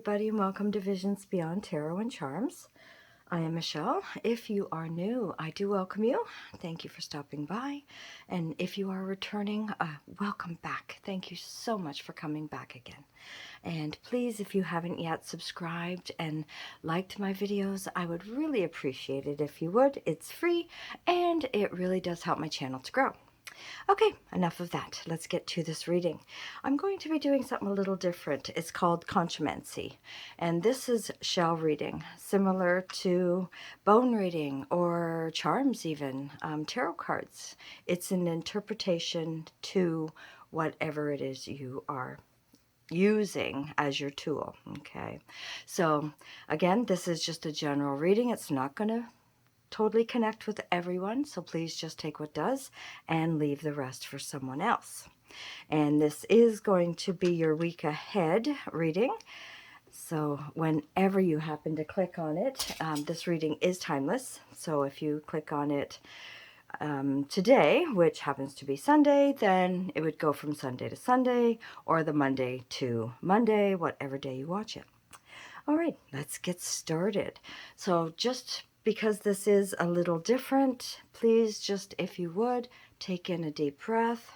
everybody, and welcome to Visions Beyond Tarot and Charms. I am Michele. If you are new, I do welcome you. Thank you for stopping by. And if you are returning, welcome back. Thank you so much for coming back again. And please, if you haven't yet subscribed and liked my videos, I would really appreciate it if you would. It's free, and it really does help my channel to grow. Okay, enough of that. Let's get to this reading. I'm going to be doing something a little different. It's called conchomancy, and this is shell reading, similar to bone reading or charms even, tarot cards. It's an interpretation to whatever it is you are using as your tool, okay? So again, this is just a general reading. It's not going to totally connect with everyone, so please just take what does and leave the rest for someone else. And this is going to be your week ahead reading, so whenever you happen to click on it, this reading is timeless. So if you click on it today, which happens to be Sunday, then it would go from Sunday to Sunday, or the Monday to Monday, whatever day you watch it. All right, let's get started. So just because this is a little different, please just, if you would, take in a deep breath.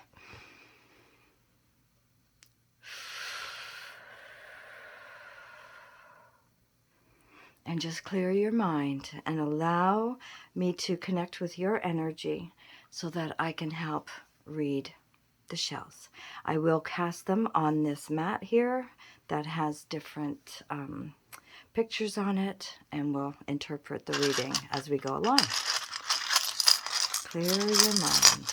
And just clear your mind and allow me to connect with your energy so that I can help read the shells. I will cast them on this mat here that has different pictures on it, and we'll interpret the reading as we go along. Clear your mind.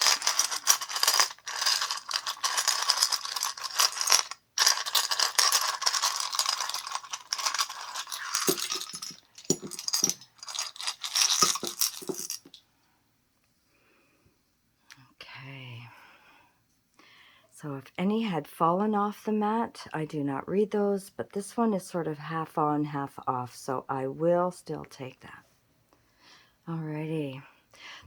Okay. So if any had fallen off the mat, I do not read those, but this one is sort of half on, half off, so I will still take that. Alrighty.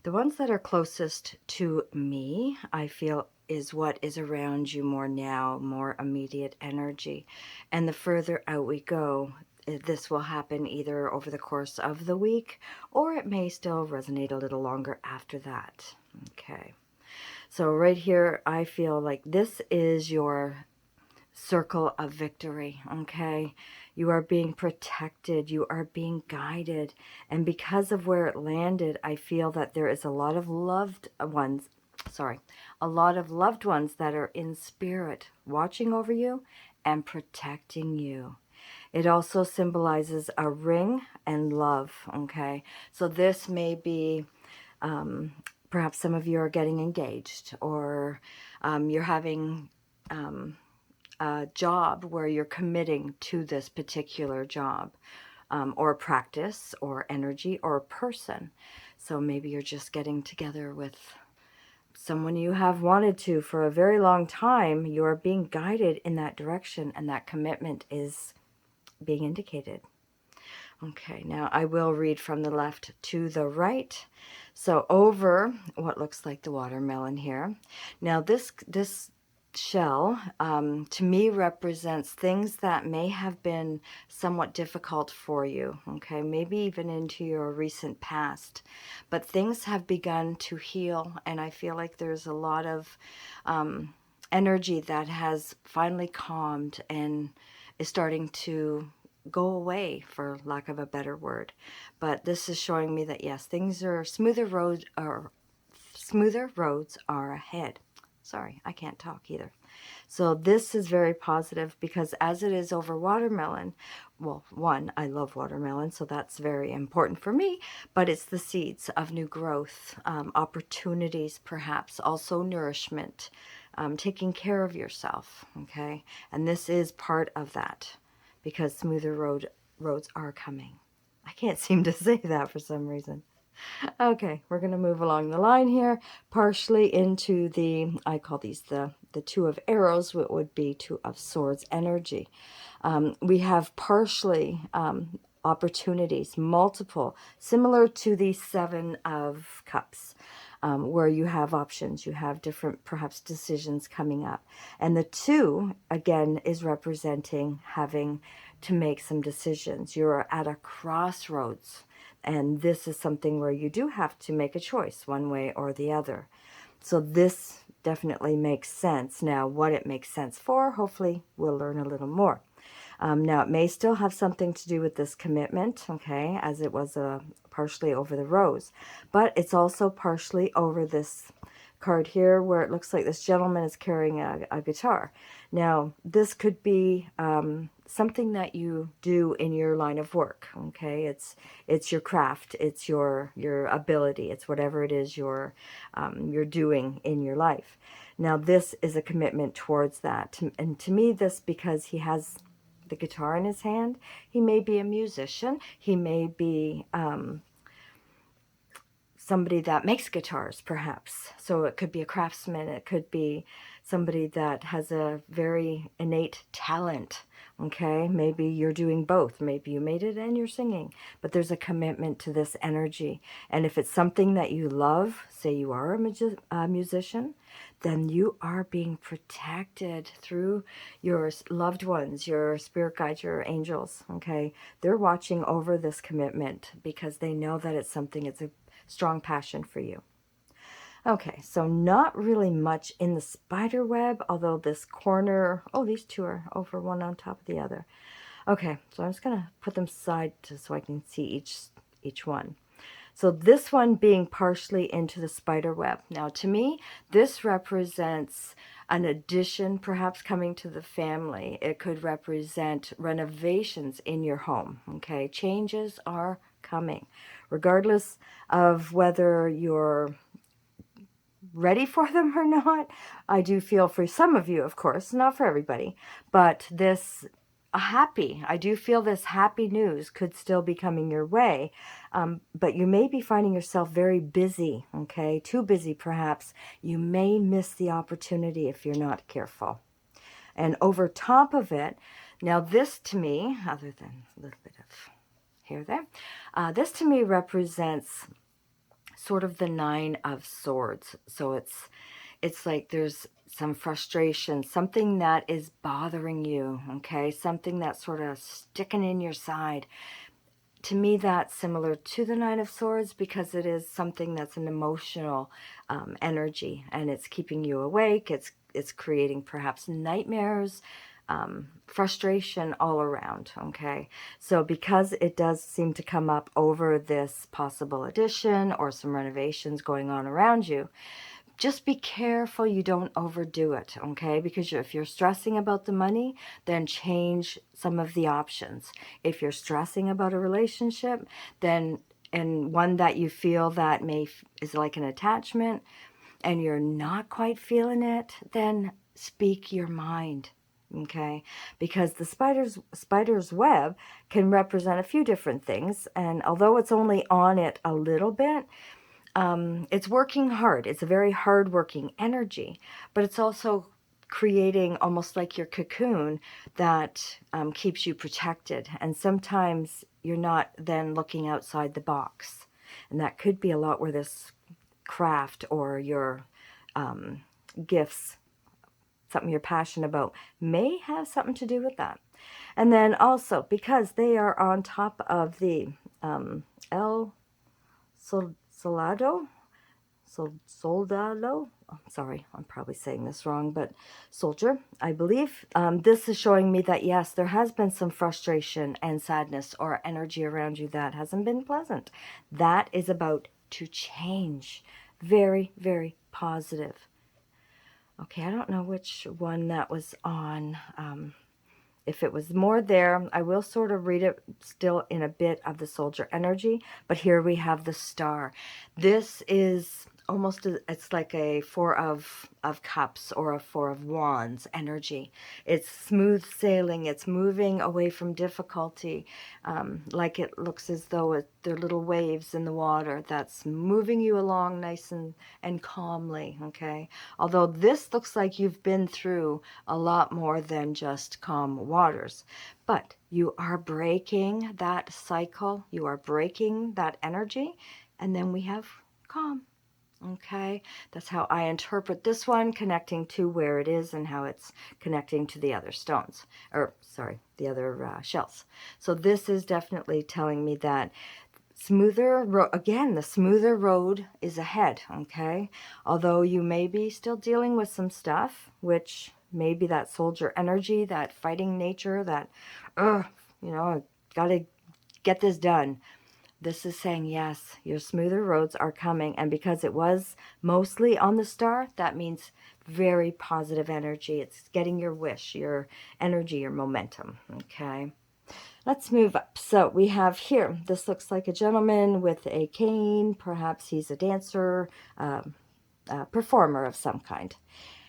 The ones that are closest to me, I feel, is what is around you more now, more immediate energy. And the further out we go, this will happen either over the course of the week, or it may still resonate a little longer after that. Okay. So right here, I feel like this is your circle of victory, okay? You are being protected, you are being guided, and because of where it landed, I feel that there is a lot of loved ones that are in spirit watching over you and protecting you. It also symbolizes a ring and love, okay? So this may be perhaps some of you are getting engaged, or you're having a job where you're committing to this particular job, or practice, or energy, or person. So maybe you're just getting together with someone you have wanted to for a very long time. You are being guided in that direction, and that commitment is being indicated. Okay, now I will read from the left to the right. So over what looks like the watermelon here. Now this shell to me represents things that may have been somewhat difficult for you, okay, maybe even into your recent past, but things have begun to heal, and I feel like there's a lot of energy that has finally calmed and is starting to go away, for lack of a better word. But this is showing me that yes, things are smoother roads are ahead. Sorry, I can't talk either. So this is very positive, because as it is over watermelon, well, one, I love watermelon, so that's very important for me, but it's the seeds of new growth, opportunities, perhaps also nourishment, taking care of yourself, okay? And this is part of that, because smoother roads are coming. I can't seem to say that for some reason. Okay, we're going to move along the line here, partially into the, I call these the Two of Arrows, what would be Two of Swords energy. We have partially opportunities, multiple, similar to the Seven of Cups. where you have options, you have different perhaps decisions coming up. And the 2, again, is representing having to make some decisions. You're at a crossroads, and this is something where you do have to make a choice one way or the other. So this definitely makes sense. Now, what it makes sense for, hopefully we'll learn a little more. Now, it may still have something to do with this commitment, okay, as it was partially over the rose, but it's also partially over this card here where it looks like this gentleman is carrying a guitar. Now, this could be something that you do in your line of work, okay? It's your craft, it's your ability, it's whatever it is you're doing in your life. Now, this is a commitment towards that, and to me, this, because he has the guitar in his hand, he may be a musician, he may be somebody that makes guitars, perhaps. So it could be a craftsman, it could be somebody that has a very innate talent, okay? Maybe you're doing both. Maybe you made it and you're singing, but there's a commitment to this energy. And if it's something that you love, say you are a musician, then you are being protected through your loved ones, your spirit guides, your angels, okay? They're watching over this commitment because they know that it's something, it's a strong passion for you. Okay, so not really much in the spider web, although this corner, oh, these 2 are over one on top of the other. Okay, so I'm just going to put them side so I can see each one. So this one being partially into the spider web. Now, to me, this represents an addition perhaps coming to the family. It could represent renovations in your home, okay? Changes are coming, regardless of whether you're ready for them or not. I do feel for some of you, of course, not for everybody, but I do feel this happy news could still be coming your way, but you may be finding yourself very busy, okay? Too busy, perhaps. You may miss the opportunity if you're not careful. And over top of it, now this to me, other than a little bit of hair there, this to me represents sort of the 9 of Swords. So it's like there's some frustration, something that is bothering you, okay? Something that's sort of sticking in your side. To me, that's similar to the 9 of Swords because it is something that's an emotional energy, and it's keeping you awake. It's creating perhaps nightmares, frustration all around, okay? So because it does seem to come up over this possible addition or some renovations going on around you, just be careful you don't overdo it, okay? Because if you're stressing about the money, then change some of the options. If you're stressing about a relationship, then, and one that you feel that is like an attachment, and you're not quite feeling it, then speak your mind, okay? Because the spider's web can represent a few different things, and although it's only on it a little bit, it's working hard. It's a very hard-working energy, but it's also creating almost like your cocoon that keeps you protected. And sometimes you're not then looking outside the box. And that could be a lot where this craft or your gifts, something you're passionate about, may have something to do with that. And then also, because they are on top of the El Soldado, I'm sorry, I'm probably saying this wrong, but soldier, I believe. This is showing me that, yes, there has been some frustration and sadness or energy around you that hasn't been pleasant. That is about to change. Very, very positive. Okay, I don't know which one that was on. If it was more there, I will sort of read it still in a bit of the soldier energy, but here we have the star. This is almost, it's like a 4 of cups or a 4 of wands energy. It's smooth sailing. It's moving away from difficulty, like it looks as though they're little waves in the water that's moving you along nice and calmly, okay? Although this looks like you've been through a lot more than just calm waters, but you are breaking that cycle. You are breaking that energy, and then we have calm. Okay, that's how I interpret this one, connecting to where it is and how it's connecting to the other stones, or sorry, the other shells. So this is definitely telling me that again, the smoother road is ahead, okay? Although you may be still dealing with some stuff, which maybe that soldier energy, that fighting nature, that, I gotta get this done. This is saying, yes, your smoother roads are coming. And because it was mostly on the star, that means very positive energy. It's getting your wish, your energy, your momentum. Okay. Let's move up. So we have here, this looks like a gentleman with a cane. Perhaps he's a dancer, performer of some kind.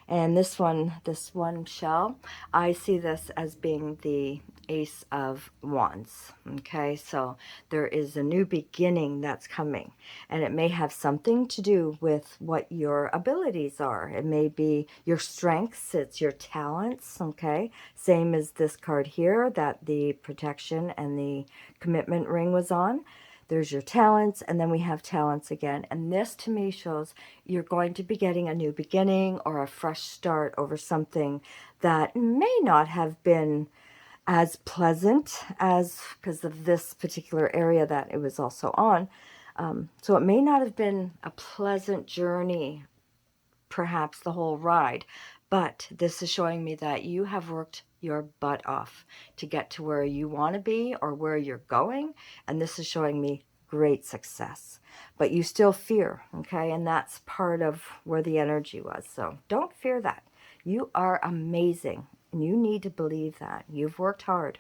And this one shell, I see this as being the Ace of Wands. Okay, so there is a new beginning that's coming, and it may have something to do with what your abilities are. It may be your strengths, it's your talents. Okay, same as this card here that the protection and the commitment ring was on. There's your talents, and then we have talents again. And this to me shows you're going to be getting a new beginning or a fresh start over something that may not have been as pleasant as because of this particular area that it was also on. So it may not have been a pleasant journey, perhaps the whole ride, but this is showing me that you have worked your butt off to get to where you want to be or where you're going, and this is showing me great success. But you still fear, okay? And that's part of where the energy was. So don't fear that. You are amazing, and you need to believe that. You've worked hard,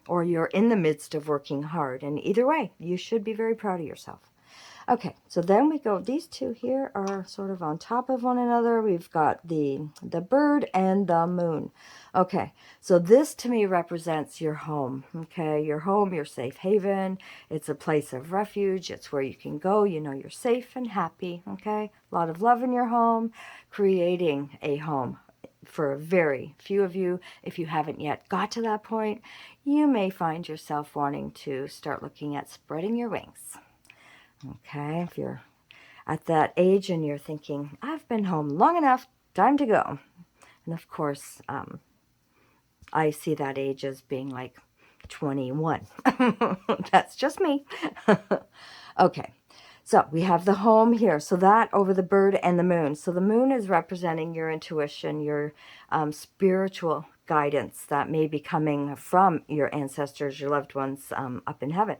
or you're in the midst of working hard, and either way, you should be very proud of yourself. Okay, so then we go, these two here are sort of on top of one another. We've got the bird and the moon. Okay, so this to me represents your home, okay? Your home, your safe haven. It's a place of refuge. It's where you can go. You know you're safe and happy, okay? A lot of love in your home, creating a home. For very few of you, if you haven't yet got to that point, you may find yourself wanting to start looking at spreading your wings. Okay, if you're at that age and you're thinking, I've been home long enough, time to go. And of course, I see that age as being like 21. That's just me. Okay, so we have the home here. So that over the bird and the moon. So the moon is representing your intuition, your spiritual guidance that may be coming from your ancestors, your loved ones up in heaven.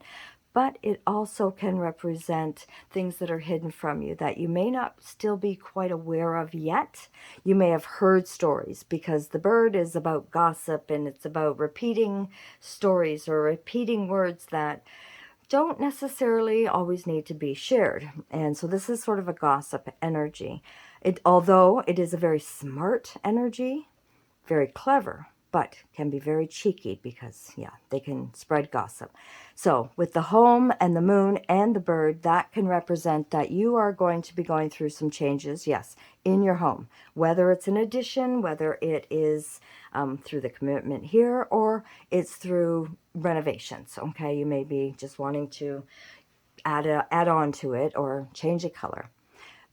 But it also can represent things that are hidden from you that you may not still be quite aware of yet. You may have heard stories because the bird is about gossip and it's about repeating stories or repeating words that don't necessarily always need to be shared. And so this is sort of a gossip energy. Although it is a very smart energy, very clever, but can be very cheeky because, yeah, they can spread gossip. So with the home and the moon and the bird, that can represent that you are going to be going through some changes, yes, in your home. Whether it's an addition, whether it is through the commitment here, or it's through renovations, okay? You may be just wanting to add on to it or change a color.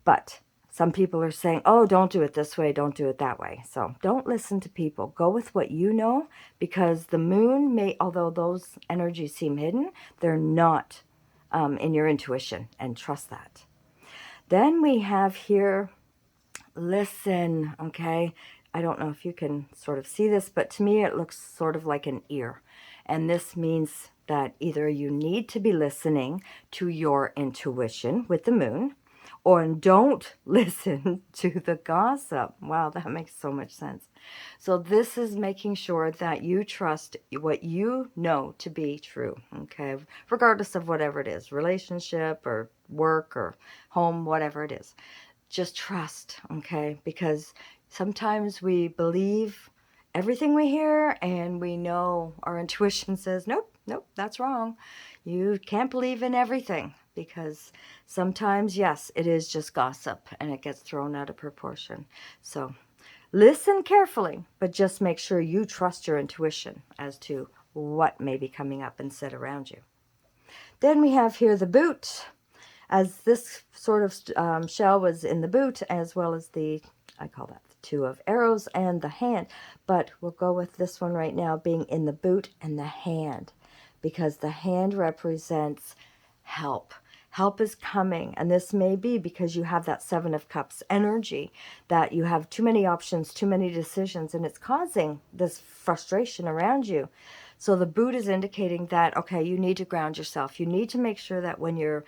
But some people are saying, oh, don't do it this way, don't do it that way. So don't listen to people. Go with what you know, because the moon may, although those energies seem hidden, they're not in your intuition, and trust that. Then we have here, listen, okay? I don't know if you can sort of see this, but to me it looks sort of like an ear. And this means that either you need to be listening to your intuition with the moon, or don't listen to the gossip. Wow, that makes so much sense. So this is making sure that you trust what you know to be true, okay? Regardless of whatever it is, relationship or work or home, whatever it is. Just trust, okay? Because sometimes we believe everything we hear and we know our intuition says, nope, nope, that's wrong. You can't believe in everything, because sometimes, yes, it is just gossip and it gets thrown out of proportion. So listen carefully, but just make sure you trust your intuition as to what may be coming up and said around you. Then we have here the boot. as this sort of shell was in the boot, as well as I call that the two of arrows and the hand. But we'll go with this one right now being in the boot and the hand, because the hand represents help. Help is coming, and this may be because you have that Seven of Cups energy, that you have too many options, too many decisions, and it's causing this frustration around you. So the boot is indicating that, okay, you need to ground yourself. You need to make sure that when you're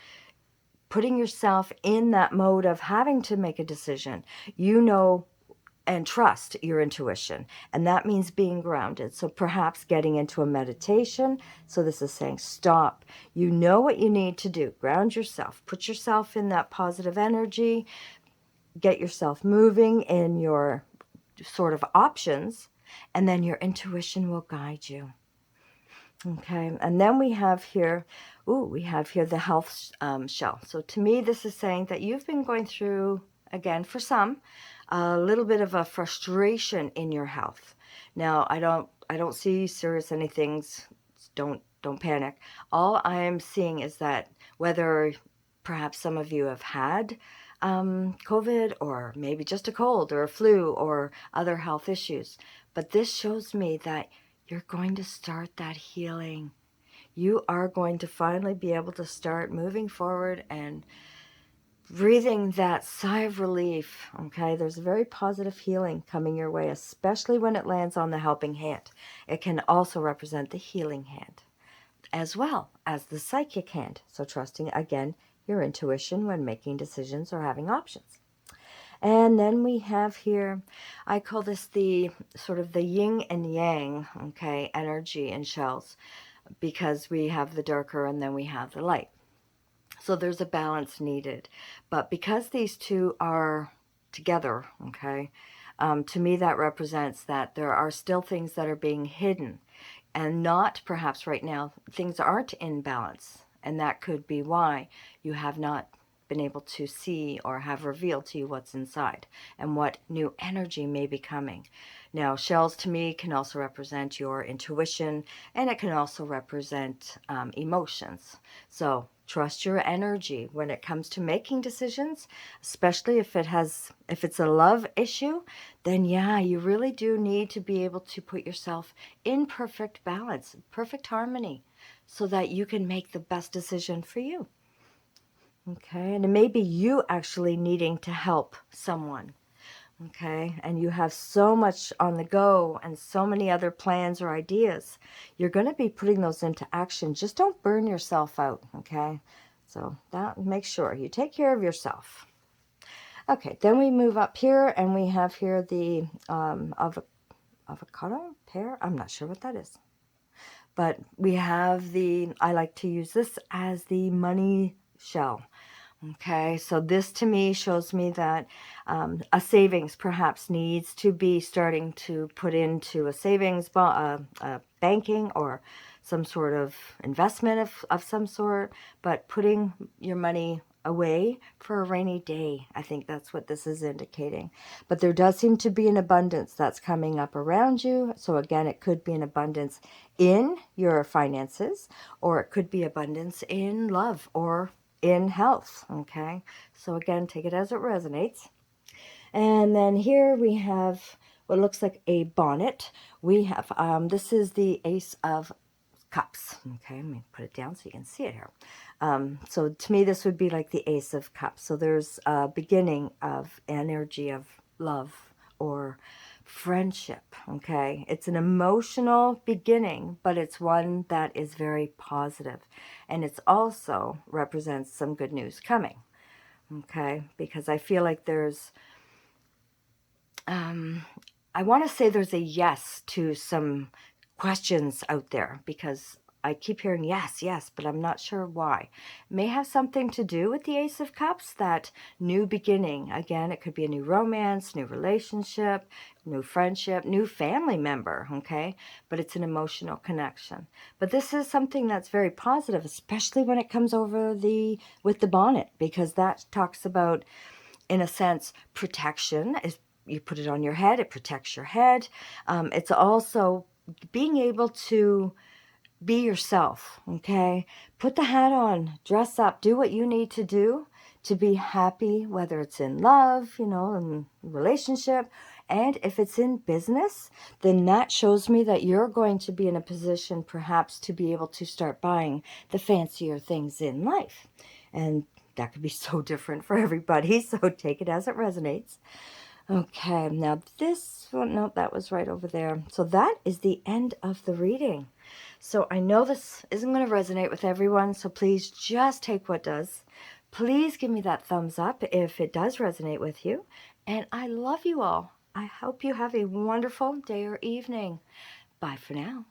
putting yourself in that mode of having to make a decision, you know and trust your intuition. And that means being grounded. So perhaps getting into a meditation. So this is saying stop. You know what you need to do. Ground yourself. Put yourself in that positive energy. Get yourself moving in your sort of options. And then your intuition will guide you. Okay, and then we have here, the health shell. So to me, this is saying that you've been going through, again, for some, a little bit of a frustration in your health. Now, I don't see serious anythings. Don't panic. All I am seeing is that whether perhaps some of you have had COVID, or maybe just a cold or a flu or other health issues, but this shows me that you're going to start that healing. You are going to finally be able to start moving forward and breathing that sigh of relief. Okay, there's a very positive healing coming your way, especially when it lands on the helping hand. It can also represent the healing hand, as well as the psychic hand. So trusting, again, your intuition when making decisions or having options. And then we have here, I call this the sort of the yin and yang, okay, energy in shells, because we have the darker and then we have the light. So there's a balance needed. But because these two are together, okay, to me that represents that there are still things that are being hidden, and not perhaps right now things aren't in balance. And that could be why you have not been able to see or have revealed to you what's inside and what new energy may be coming. Now, shells to me can also represent your intuition, and it can also represent emotions. So trust your energy when it comes to making decisions, especially if it's a love issue. Then yeah, you really do need to be able to put yourself in perfect balance, perfect harmony, so that you can make the best decision for you. Okay, and it may be you actually needing to help someone. Okay, and you have so much on the go and so many other plans or ideas. You're going to be putting those into action. Just don't burn yourself out. Okay, so that, make sure you take care of yourself. Okay, then we move up here and we have here the avocado pear. I'm not sure what that is. But we have I like to use this as the money shell. Okay, so this to me shows me that a savings perhaps needs to be starting to put into a savings, banking, or some sort of investment of some sort, but putting your money away for a rainy day. I think that's what this is indicating. But there does seem to be an abundance that's coming up around you. So again, it could be an abundance in your finances, or it could be abundance in love or in health. Okay, so again, take it as it resonates. And then here we have what looks like a bonnet. We have this is the Ace of Cups. Okay, let me put it down so you can see it here. So to me, this would be like the Ace of Cups. So there's a beginning of energy of love or friendship. Okay, it's an emotional beginning, but it's one that is very positive, and it's also represents some good news coming. Okay, because I feel like there's I want to say there's a yes to some questions out there, because I keep hearing yes, yes, but I'm not sure why. It may have something to do with the Ace of Cups, that new beginning. Again, it could be a new romance, new relationship, new friendship, new family member, okay? But it's an emotional connection. But this is something that's very positive, especially when it comes over with the bonnet, because that talks about, in a sense, protection. You put it on your head, it protects your head. It's also being able to be yourself, okay? Put the hat on, dress up, do what you need to do to be happy, whether it's in love, in relationship, and if it's in business, then that shows me that you're going to be in a position perhaps to be able to start buying the fancier things in life. And that could be so different for everybody, so take it as it resonates. Okay, now this one, no, that was right over there. So that is the end of the reading. So I know this isn't going to resonate with everyone, so please just take what does. Please give me that thumbs up if it does resonate with you. And I love you all. I hope you have a wonderful day or evening. Bye for now.